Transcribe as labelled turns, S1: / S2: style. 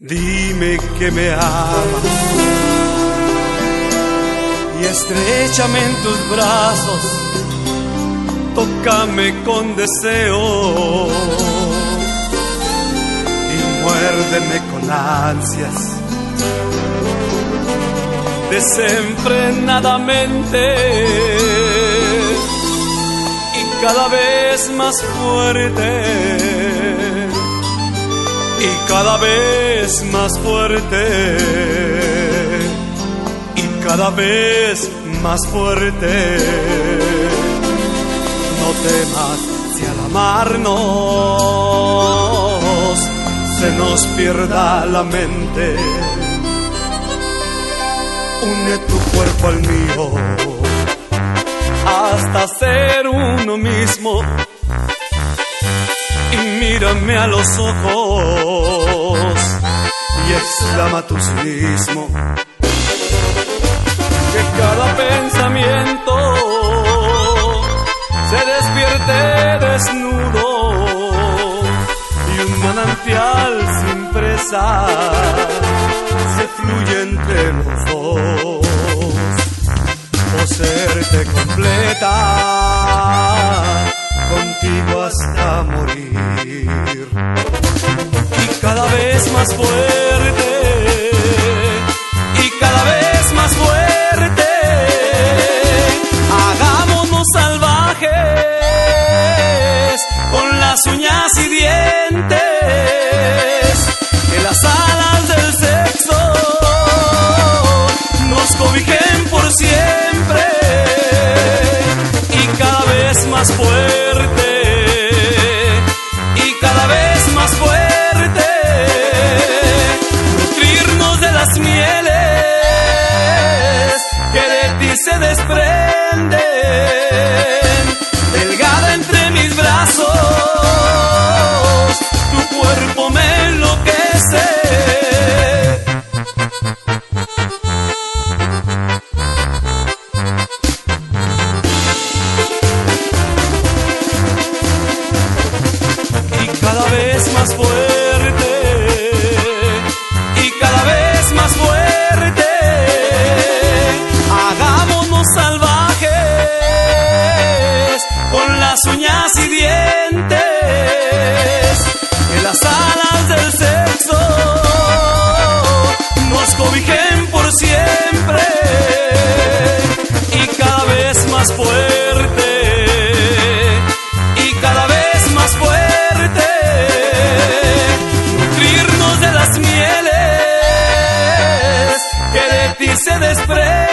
S1: Dime que me amas y estréchame en tus brazos, tócame con deseo y muérdeme con ansias desenfrenadamente y cada vez más fuerte. Y cada vez más fuerte, y cada vez más fuerte. No temas si al amarnos se nos pierda la mente. Une tu cuerpo al mío hasta ser uno mismo. Y mírame a los ojos y exclama tu cinismo. Que cada pensamiento se despierte desnudo y un manantial sin presa se fluye entre los dos. Poseerte completa, contigo hasta morir. Y cada vez más fuerte, y cada vez más fuerte. Hagámonos salvajes con las uñas y dientes. Que las alas del sexo nos cobijen por siempre. Y cada vez más fuerte, y cada vez más fuerte, nutrirnos de las mieles que de ti se desprenden, delgada entre mis brazos, tu cuerpo me enloquece. Cada vez más fuerte, y cada vez más fuerte. Hagámonos salvajes con las uñas y dientes. Que las alas del sexo nos cobijen por siempre. Y cada vez más fuerte, y cada vez más fuerte. Nutrirnos de las mieles que de ti se desprenden.